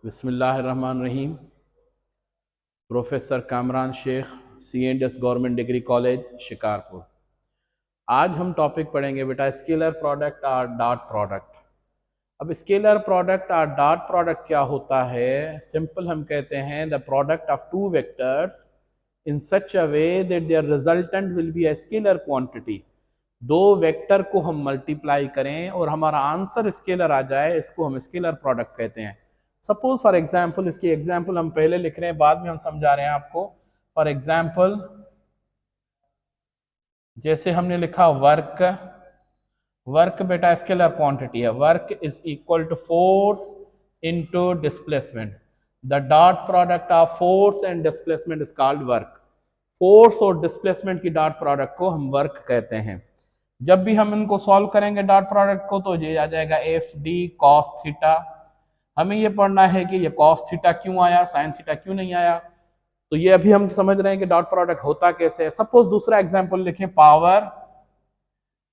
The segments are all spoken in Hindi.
बिस्मिल्लाहिर्रहमानिर्रहीम। Professor Kamran Sheikh, C&S government degree college Shikarpur. आज हम टॉपिक पढ़ेंगे बेटा स्केलर प्रोडक्ट और डॉट प्रोडक्ट। अब स्केलर प्रोडक्ट और डॉट प्रोडक्ट क्या होता है? सिंपल हम कहते हैं the product of two vectors in such a way that their resultant will be a scalar quantity. दो वेक्टर को हम मल्टीप्लाई करें और हमारा आंसर स्केलर आ जाए, इसको हम स्केलर प्रोडक्ट कहते हैं। सपोज फॉर एग्जाम्पल, इसकी एग्जाम्पल हम पहले लिख रहे हैं, बाद में हम समझा रहे हैं आपको। फॉर एग्जाम्पल जैसे हमने लिखा वर्क, वर्क बेटा स्केलर क्वांटिटी है। Work is equal to force into displacement. The dot product of force and displacement is called work. Force और डिस्प्लेसमेंट की डॉट प्रोडक्ट को हम वर्क कहते हैं। जब भी हम इनको सॉल्व करेंगे डॉट प्रोडक्ट को, तो ये आ जाएगा एफ डी कॉस थीटा। हमें ये पढ़ना है कि ये कॉस थीटा क्यों आया, साइन थीटा क्यों नहीं आया। तो ये अभी हम समझ रहे हैं कि डॉट प्रोडक्ट होता कैसे है। सपोज दूसरा एग्जांपल लिखें, पावर।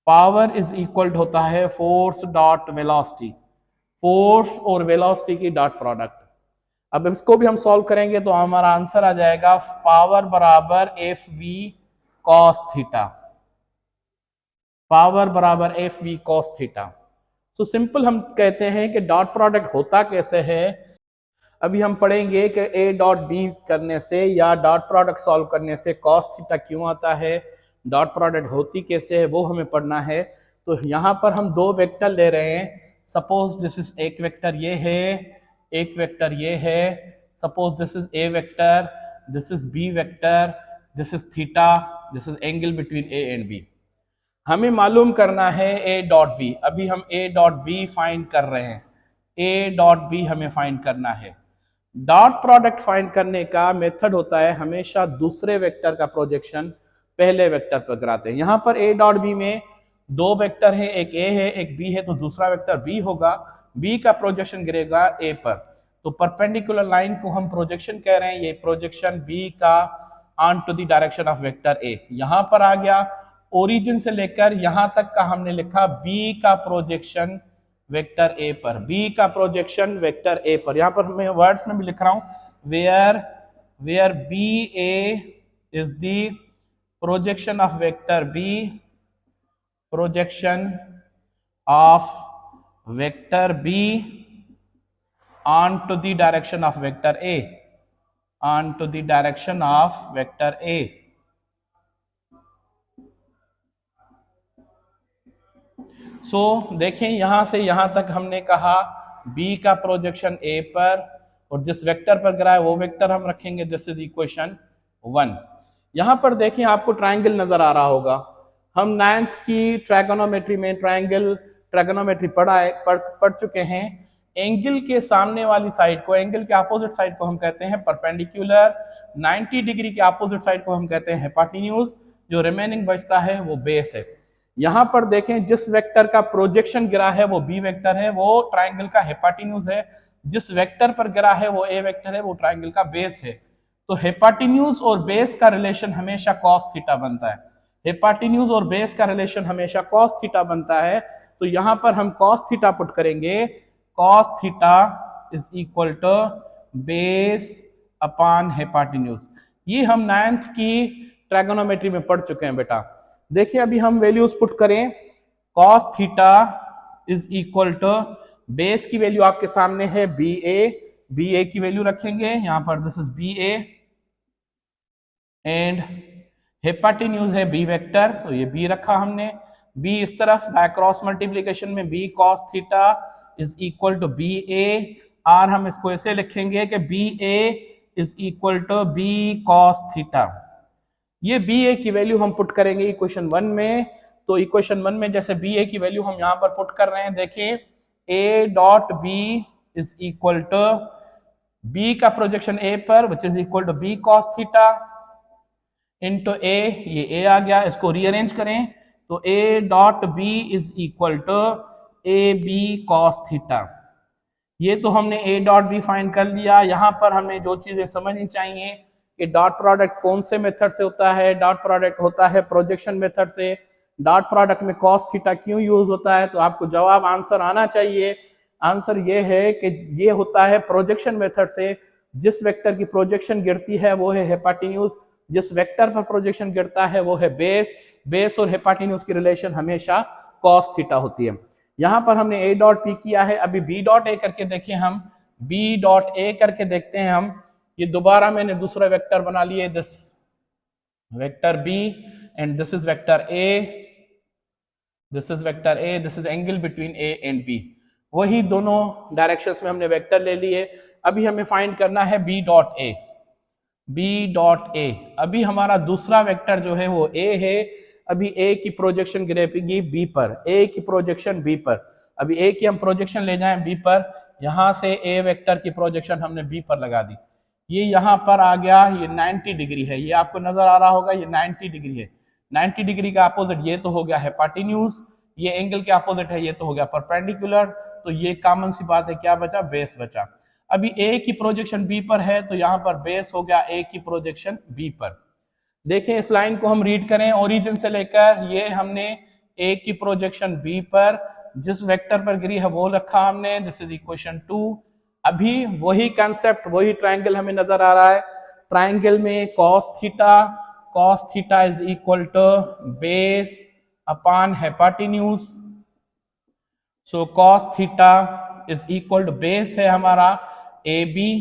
पावर इज इक्वल होता है फोर्स डॉट वेलोसिटी। फोर्स और वेलोसिटी की डॉट प्रोडक्ट। अब इसको भी हम सॉल्व करेंगे तो हमारा आंसर आ जाएगा पावर बराबर f v cos theta. Power बराबर एफ वी कॉस थीटा। तो सिंपल हम कहते हैं कि डॉट प्रोडक्ट होता कैसे है। अभी हम पढ़ेंगे कि ए डॉट बी करने से या डॉट प्रोडक्ट सॉल्व करने से कॉस थीटा क्यों आता है, डॉट प्रोडक्ट होती कैसे है, वो हमें पढ़ना है। तो यहाँ पर हम दो वेक्टर ले रहे हैं। सपोज दिस इज एक वेक्टर ये है, एक वेक्टर ये है। Suppose this is a vector, this is b vector, this is theta, this is angle between a and b. हमें मालूम करना है ए डॉट बी। अभी हम ए डॉट बी फाइंड कर रहे हैं। ए डॉट बी हमें फाइंड करना है। डॉट प्रोडक्ट फाइंड करने का मेथड होता है हमेशा दूसरे वेक्टर का प्रोजेक्शन पहले वेक्टर पर कराते हैं। यहां पर ए डॉट बी में दो वेक्टर है, एक ए है एक बी है, तो दूसरा वेक्टर बी होगा। बी का प्रोजेक्शन गिरेगा ए पर, तो परपेंडिकुलर लाइन को हम प्रोजेक्शन कह रहे हैं। ये प्रोजेक्शन बी का on to the direction of vector a यहां पर आ गया। ओरिजिन से लेकर यहां तक का हमने लिखा बी का प्रोजेक्शन वेक्टर ए पर, बी का प्रोजेक्शन वेक्टर ए पर। यहां पर मैं वर्ड्स में भी लिख रहा हूं, where B A is the projection of vector B, projection of vector B on to the direction of vector A, on to the direction of vector A. So देखें यहां से यहां तक हमने कहा b का प्रोजेक्शन a पर, और जिस वेक्टर पर गिरा है वो वेक्टर हम रखेंगे। This is equation 1। यहां पर देखें आपको ट्रायंगल नजर आ रहा होगा। हम 9th की ट्रायगोनोमेट्री में ट्रायंगल ट्रायगोनोमेट्री पढ़ चुके हैं। एंगल के सामने वाली साइड को, एंगल के अपोजिट साइड को हम कहते हैं परपेंडिकुलर। 90 डिग्री के अपोजिट साइड को हम कहते हैं हिपोटेन्यूज। जो रिमेनिंग बचता है वो बेस है। यहां पर देखें जिस वेक्टर का प्रोजेक्शन गिरा है वो बी वेक्टर है, वो ट्राइंगल का हिपोटेन्यूज है। जिस वेक्टर पर गिरा है वो ए वेक्टर है, वो ट्राइंगल का बेस है। तो हिपोटेन्यूज और बेस का रिलेशन हमेशा कॉस थीटा बनता है। हिपोटेन्यूज और बेस का रिलेशन हमेशा कॉस थीटा बनता है। तो यहां पर हम कॉस थीटा पुट करेंगे। Cos theta is equal to base upon hypotenuse. ये हम 9th की ट्रायगोनोमेट्री में पढ़ चुके हैं बेटा। देखिए अभी हम वैल्यूज पुट करें। Cos theta is equal to base की वैल्यू आपके सामने है बी ए की वैल्यू रखेंगे यहां पर। This is B A and hypotenuse है बी वेक्टर, तो ये बी रखा हमने। बी इस तरफ बाय क्रॉस मल्टीप्लीकेशन में B cos theta is equal to B A, और हम इसको ऐसे लिखेंगे कि B A is equal to B cos theta. ये बी ए की वैल्यू हम पुट करेंगे इक्वेशन 1 में। तो इक्वेशन 1 में जैसे बी ए की वैल्यू हम यहां पर पुट कर रहे हैं, देखिए A dot B is equal to B का प्रोजेक्शन ए पर which is equal to B cos theta into A. ये ए आ गया, इसको रीअरेंज करें तो A dot B is equal to A B cos theta. ये तो हमने ए डॉट बी फाइंड कर लिया। यहां पर हमें जो चीजें समझनी चाहिए कि डॉट प्रोडक्ट कौन से मेथड से होता है। डॉट प्रोडक्ट होता है प्रोजेक्शन मेथड से। डॉट प्रोडक्ट में कॉस थीटा क्यों यूज होता है, तो आपको जवाब आंसर आना चाहिए। आंसर ये है कि ये होता है प्रोजेक्शन मेथड से, जिस वेक्टर की प्रोजेक्शन गिरती है वो है हेपाटिन्यूज, जिस वेक्टर पर प्रोजेक्शन गिरता है वो है बेस। बेस और हेपाटिन्यूज की रिलेशन हमेशा कॉस थीटा होती है। यहां पर हमने ए डॉट पी किया है, अभी बी डॉट ए करके देखें हम, बी डॉट ए करके देखते हैं हम। ये दोबारा मैंने दूसरा वेक्टर बना लिए, this vector b and this is vector a, this is vector a, this is angle between a and b. वही दोनों डायरेक्शंस में हमने वेक्टर ले लिए। अभी हमें फाइंड करना है b dot a, b dot a. अभी हमारा दूसरा वेक्टर जो है वो ए है। अभी ए की प्रोजेक्शन गिरेगी बी पर, ए की प्रोजेक्शन बी पर। अभी ए की हम प्रोजेक्शन ले जाएं बी पर, यहां से ए वेक्टर की प्रोजेक्शन हमने बी पर लगा दी। ये यहां पर आ गया, ये 90 डिग्री है, ये आपको नजर आ रहा होगा, ये 90 डिग्री है। 90 डिग्री का अपोजिट ये तो हो गया हेपाटिन्यूज, ये एंगल के अपोजिट है, ये तो हो गया परपेंडिकुलर। तो ये कॉमन सी बात है, क्या बचा, बेस बचा। अभी ए की प्रोजेक्शन बी पर है तो यहां पर बेस हो गया ए की प्रोजेक्शन बी पर। देखें इस लाइन को हम रीड करें, ओरिजिन से लेकर ये हमने ए की प्रोजेक्शन बी पर जिस वेक्टर पर गिरी है वो रखा हमने, दिस इज इक्वेशन 2। अभी वही कंसेप्ट, वही ट्रायंगल हमें नजर आ रहा है। ट्रायंगल में cos theta is equal to base upon hypotenuse. So cos theta is equal to base है हमारा ए बी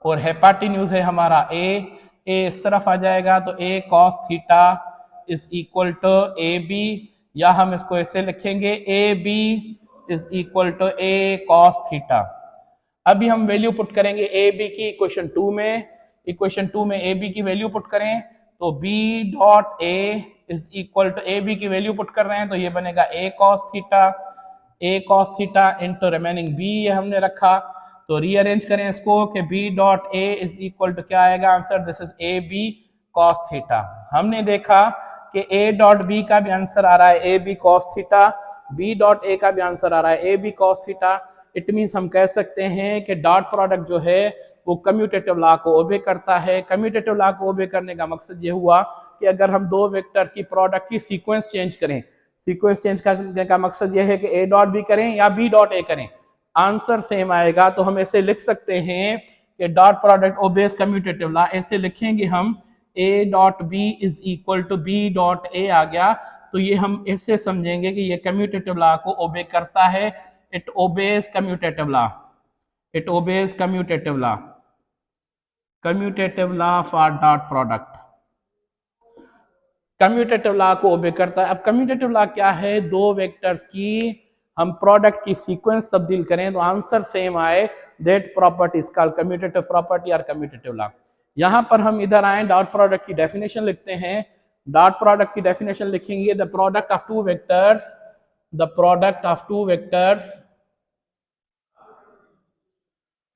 और हेपाटिन्यूज है हमारा ए इस तरफ आ जाएगा तो a cos theta is equal to A b, या हम इसको ऐसे लिखेंगे a b is equal to a cos theta. अभी हम वैल्यू पुट करेंगे ए बी की इक्वेशन 2 में। इक्वेशन 2 में ए बी की वैल्यू पुट करें तो b dot A is equal to A b की वैल्यू पुट कर रहे हैं तो ये बनेगा a cos theta into remaining b, ये हमने रखा। तो रीअरेंज करें इसको कि b dot A is equal to क्या आएगा answer, this is a B cos theta. हमने देखा कि a डॉट बी का भी आंसर आ रहा है a B cos theta, b dot a का भी आंसर आ रहा है a B cos theta. It means हम कह सकते हैं कि डॉट प्रोडक्ट जो है वो कम्यूटेटिव लॉ को ओबे करता है। कम्यूटेटिव लॉ को ओबे करने का मकसद ये हुआ कि अगर हम दो वेक्टर की प्रोडक्ट की सीक्वेंस चेंज करें, सीक्वेंस चेंज करने का मकसद ये है कि ए डॉट बी करें या बी डॉट ए करें, आंसर सेम आएगा। तो हम ऐसे लिख सकते हैं कि dot product obeys commutative law. ऐसे लिखेंगे हम A dot B is equal to B dot A आ गया, तो ये हम ऐसे समझेंगे कि ये कम्यूटेटिव लॉ को ओबे करता है। It obeys commutative law, it obeys commutative law, commutative law for dot product, commutative law को ओबे करता है। अब कम्यूटेटिव लॉ क्या है, दो वेक्टर्स की हम प्रोडक्ट की सीक्वेंस तब्दील करें तो आंसर सेम आए, that property is called commutative property और कम्यूटेटिव लॉ। यहां पर हम इधर आए, डॉट प्रोडक्ट की डेफिनेशन लिखते हैं। डॉट प्रोडक्ट की डेफिनेशन लिखेंगे, the product of two vectors, the product of two vectors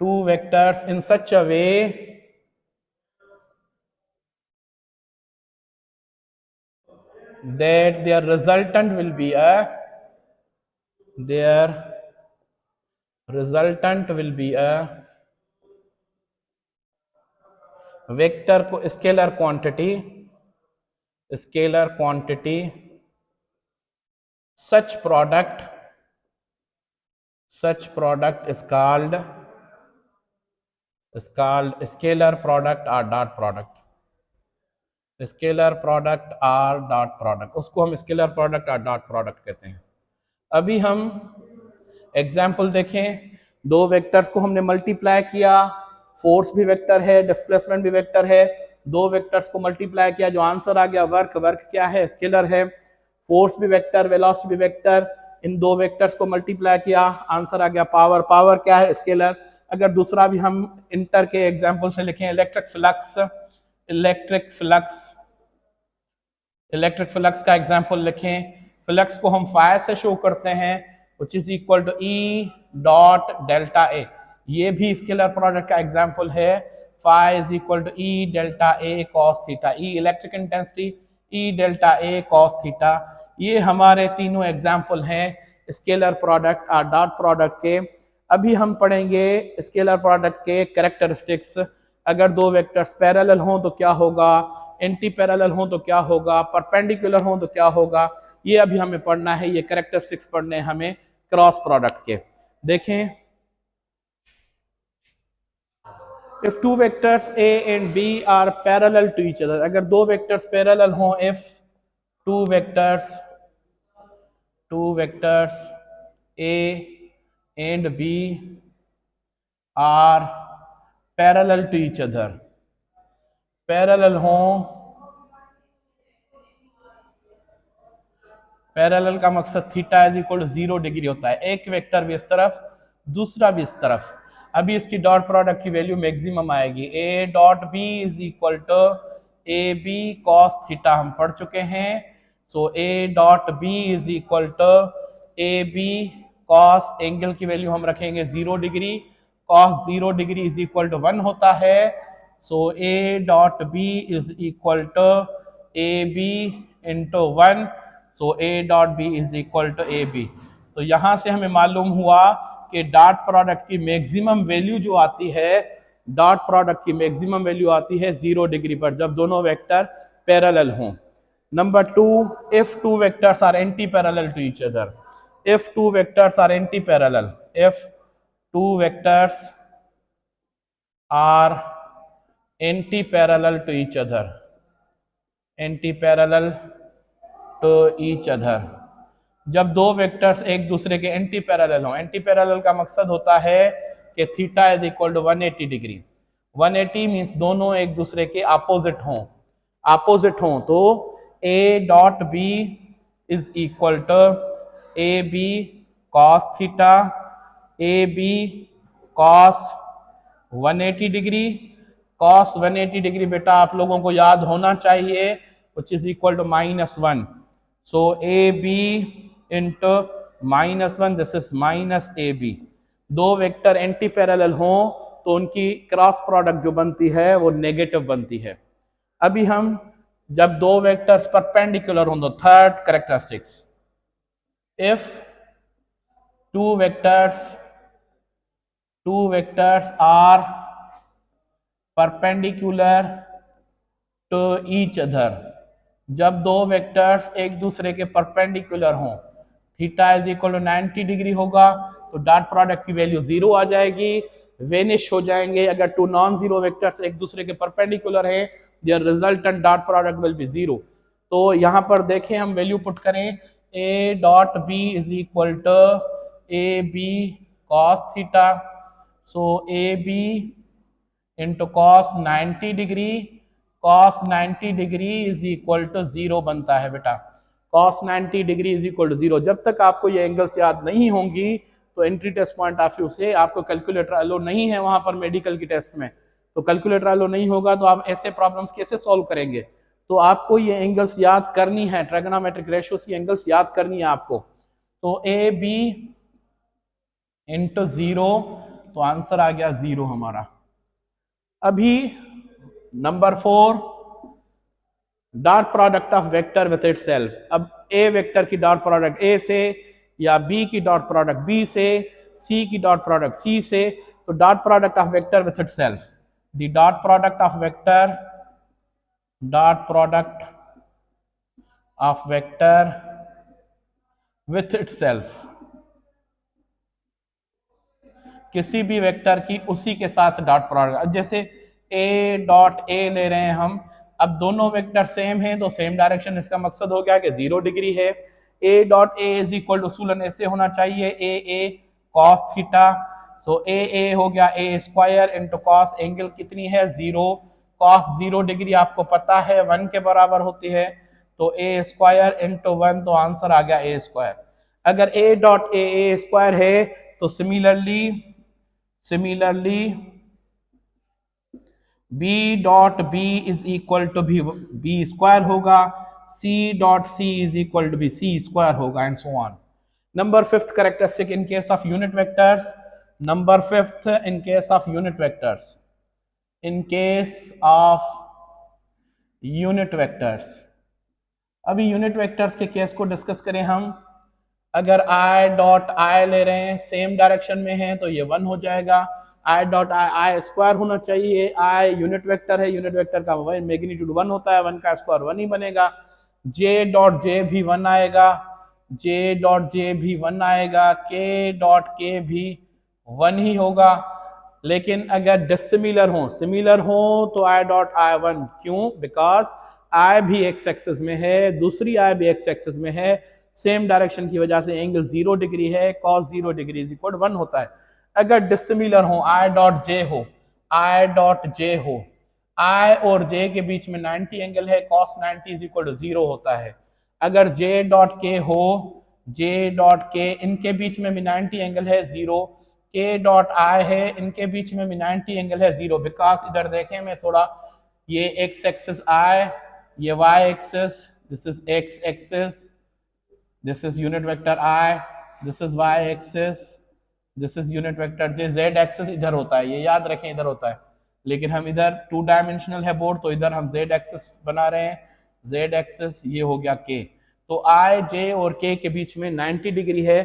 in such a way that their resultant will be a vector को scalar quantity such product is called scalar product or dot product, scalar product और डॉट प्रोडक्ट, उसको हम स्केलर प्रोडक्ट और डॉट प्रोडक्ट कहते हैं। अभी हम एग्जाम्पल देखें, दो वेक्टर्स को हमने मल्टीप्लाई किया, फोर्स भी वेक्टर है, डिस्प्लेसमेंट भी वेक्टर है। दो वेक्टर्स को मल्टीप्लाई किया, जो आंसर आ गया वर्क क्या है, स्केलर है। फोर्स भी वेक्टर, वेलोसिटी भी वेक्टर, इन दो वेक्टर्स को मल्टीप्लाई किया, आंसर आ गया पावर क्या है, स्केलर। अगर दूसरा भी हम इंटर के एग्जाम्पल से लिखें, इलेक्ट्रिक फ्लक्स का एग्जांपल लिखें। फ्लक्स को हम फाई से शो करते हैं, which is equal to E dot delta A. ये भी स्केलर प्रोडक्ट का एग्जांपल है। Phi is equal to E delta A cos theta, E electric intensity, E delta A cos theta. ये हमारे तीनों एग्जांपल हैं स्केलर प्रोडक्ट और डॉट प्रोडक्ट के। अभी हम पढ़ेंगे स्केलर प्रोडक्ट के कैरेक्टरिस्टिक्स। अगर दो वेक्टर्स पैरेलल हों तो क्या होगा, एंटी पैरेलल हों तो क्या होगा, परपेंडिकुलर हों तो क्या होगा, ये अभी हमें पढ़ना है। ये कैरेक्टरिस्टिक्स पढ़ने हमें क्रॉस प्रोडक्ट के। देखें, if two vectors a and b are parallel to each other, अगर दो वेक्टर्स पैरेलल हों, if two vectors a and b are parallel to each other, parallel हों, पैरेलल का मकसद theta is equal to 0 degree होता है, एक वेक्टर भी इस तरफ दूसरा भी इस तरफ। अभी इसकी डॉट प्रोडक्ट की वैल्यू मैक्सिमम आएगी, a dot B is equal to A B cos theta, हम पढ़ चुके हैं। So a dot B is equal to A B cos, angle की वैल्यू हम रखेंगे 0 degree, cos 0 degree is equal to 1 होता है। So a dot B is equal to A b into 1, so a dot B is equal to A B. तो यहां से हमें मालूम हुआ कि डॉट प्रोडक्ट की मैक्सिमम वैल्यू जो आती है, डॉट प्रोडक्ट की मैक्सिमम वैल्यू आती है 0 डिग्री पर, जब दोनों वेक्टर पैरेलल हों। Number 2, if two vectors are anti parallel to each other, if two vectors are anti parallel, if two vectors are anti parallel to each other, anti parallel to each other, जब दो वेक्टर्स एक दूसरे के एंटी पैरेलल हों, एंटी पैरेलल का मकसद होता है कि theta is equal to 180 degree, 180 means दोनों एक दूसरे के अपोजिट हों, तो a dot B is equal to A B cos theta, a B cos 180 degree, cos 180 degree बेटा आप लोगों को याद होना चाहिए, which is equal to -1, so a b into -1, this is minus a b. दो वेक्टर एंटी पैरेलल हों तो उनकी क्रॉस प्रोडक्ट जो बनती है वो नेगेटिव बनती है। अभी हम जब दो वेक्टर्स परपेंडिकुलर हों, तो third characteristics, if two vectors are perpendicular to each other, जब दो वेक्टर्स एक दूसरे के परपेंडिकुलर हों, theta is equal to 90 degree होगा, तो डॉट प्रोडक्ट की वैल्यू 0 आ जाएगी, वेनिश हो जाएंगे। अगर टू नॉन जीरो वेक्टर्स एक दूसरे के परपेंडिकुलर है, their resultant dot product will be 0। तो यहां पर देखें, हम वैल्यू पुट करें, a dot B is equal to A B cos theta, so a b into cos 90 degree, cos 90 degree is equal to 0 बनता है बेटा, cos 90 degree is equal to 0। जब तक आपको ये एंगल्स याद नहीं होंगी तो entry test point of view से आपको कैलकुलेटर अलो नहीं है वहां पर मेडिकल की टेस्ट में, तो कैलकुलेटर अलो नहीं होगा तो आप ऐसे प्रॉब्लम्स कैसे सॉल्व करेंगे। तो आपको ये एंगल्स याद करनी है, ट्रायगोनोमेट्रिक रेशियोज की एंगल्स याद करनी है आपको। तो ए बी इंटू 0, तो आंसर आ गया 0 हमारा। अभी number 4, dot product of vector with itself. अब ए वेक्टर की डॉट प्रोडक्ट ए से, या बी की डॉट प्रोडक्ट बी से, सी की डॉट प्रोडक्ट सी से, तो dot product of vector with itself, the dot product of vector with itself, किसी भी वेक्टर की उसी के साथ डॉट प्रोडक्ट, जैसे ए डॉट ए ले रहे हैं हम, अब दोनों वेक्टर सेम हैं तो सेम डायरेक्शन, इसका मकसद हो गया कि 0 डिग्री है। A dot A is equal to सूलन ऐसे होना चाहिए, ए कॉस थीटा, तो ए हो गया ए स्क्वायर इंटू कॉस, एंगल कितनी है 0, कॉस 0 डिग्री आपको पता है 1 के बराबर होती है, तो ए स्क्वायर इंटू 1, तो आंसर आ गया ए स्क्वायर। अगर ए डॉट ए स्क्वायर है तो similarly B dot B is equal to B square होगा, C dot C is equal to B C square होगा, and so on. Number 5th characteristic in case of unit vectors, number 5th in case of unit vectors, in case of unit vectors. अभी यूनिट वेक्टर्स के केस को डिस्कस करें हम। अगर आई डॉट आई ले रहे हैं, सेम डायरेक्शन में है, तो ये 1 हो जाएगा। आई डॉट आई स्क्वायर होना चाहिए, आई यूनिट वेक्टर है, यूनिट वेक्टर का मैग्नीट्यूड 1 होता है, 1 का स्क्वायर 1 ही बनेगा। जे डॉट जे भी 1 आएगा, जे डॉट जे भी 1 आएगा, के डॉट के भी 1 ही होगा। लेकिन अगर डिसिमिलर हो, सिमिलर हो तो आई डॉट आई 1, क्यों? बिकॉज आई भी एक्स एक्सिस में है, दूसरी आई भी एक्स एक्सिस में है, सेम डायरेक्शन की वजह से एंगल 0 डिग्री है, cos 0 डिग्री इज इक्वल 1 होता है। अगर डिसिमिलर हो, आई डॉट जे हो, आई डॉट जे हो, आई और जे के बीच में 90 एंगल है, cos 90 इज इक्वल टू 0 होता है। अगर जे डॉट के हो, जे डॉट के, इनके बीच में भी 90 एंगल है, 0, के डॉट आई है, इनके बीच में भी 90 एंगल है, 0, बिकॉज इधर देखें मैं थोड़ा, ये एक्स एक्सिस आई, ये y axis, this is x axis, this is unit vector i, this is y axis, this is unit vector j, z axis इधर होता है, ये याद रखें इधर होता है, लेकिन हम इधर 2 डायमेंशनल है बोर्ड, तो इधर हम जेड एक्सिस बना रहे हैं, जेड एक्सिस, ये हो गया के। तो आई, जे और के के बीच में 90 डिग्री है,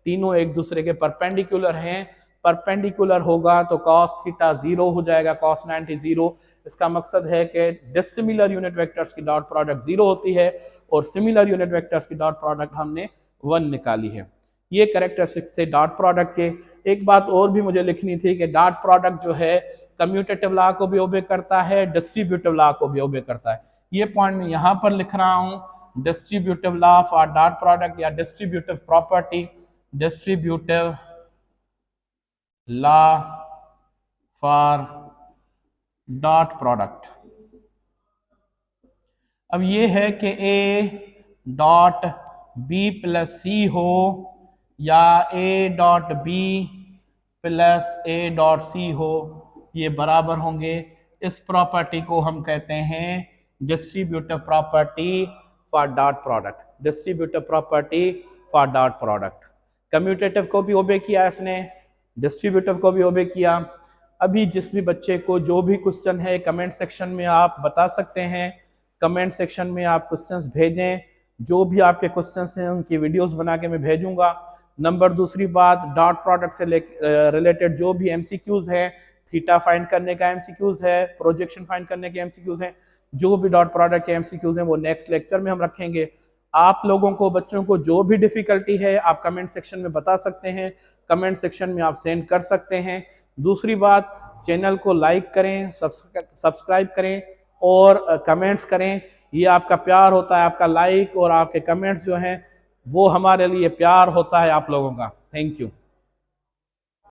तीनों एक दूसरे के परपेंडिकुलर हैं, परपेंडिकुलर होगा तो cos थीटा 0 हो जाएगा, cos 90 0। इसका मकसद है कि डिसिमिलर यूनिट वेक्टर्स की डॉट प्रोडक्ट 0 होती है और सिमिलर यूनिट वेक्टर्स की डॉट प्रोडक्ट हमने 1 निकाली है। ये कैरेक्टरिस्टिक्स थे डॉट प्रोडक्ट के। एक बात और भी मुझे लिखनी थी कि डॉट प्रोडक्ट जो है कम्यूटेटिव लॉ को भी ओबे करता है, डिस्ट्रीब्यूटिव लॉ को भी ओबे करता है। ये पॉइंट मैं यहां पर लिख रहा हूं, distributive law for dot product या distributive property, distributive law for dot product. अब ये है कि A dot B plus C हो या A dot B plus A dot C हो, ये बराबर होंगे। इस प्रॉपर्टी को हम कहते हैं distributive property for dot product, distributive property for dot product. Commutative को भी ओबे किया इसने, डिस्ट्रीब्यूटिव को भी ओबे किया। अभी जिस भी बच्चे को जो भी क्वेश्चन है कमेंट सेक्शन में आप बता सकते हैं, कमेंट सेक्शन में आप क्वेश्चंस भेजें, जो भी आपके क्वेश्चंस हैं उनकी वीडियोस बना के मैं भेजूंगा। नंबर दूसरी बात, डॉट प्रोडक्ट से रिलेटेड जो भी एमसीक्यूज हैं, थीटा फाइंड करने का एमसीक्यूज है, प्रोजेक्शन फाइंड करने के एमसीक्यूज हैं, जो भी डॉट प्रोडक्ट के एमसीक्यूज हैं वो नेक्स्ट लेक्चर में हम रखेंगे। आप लोगों को, बच्चों को जो भी डिफिकल्टी है आप कमेंट सेक्शन में बता सकते हैं, कमेंट सेक्शन में आप सेंड कर सकते हैं। दूसरी बात, चैनल को लाइक करें, सब्सक्राइब करें और कमेंट्स करें। ये आपका प्यार होता है, आपका लाइक और आपके कमेंट्स जो हैं वो हमारे लिए प्यार होता है आप लोगों का। Thank you.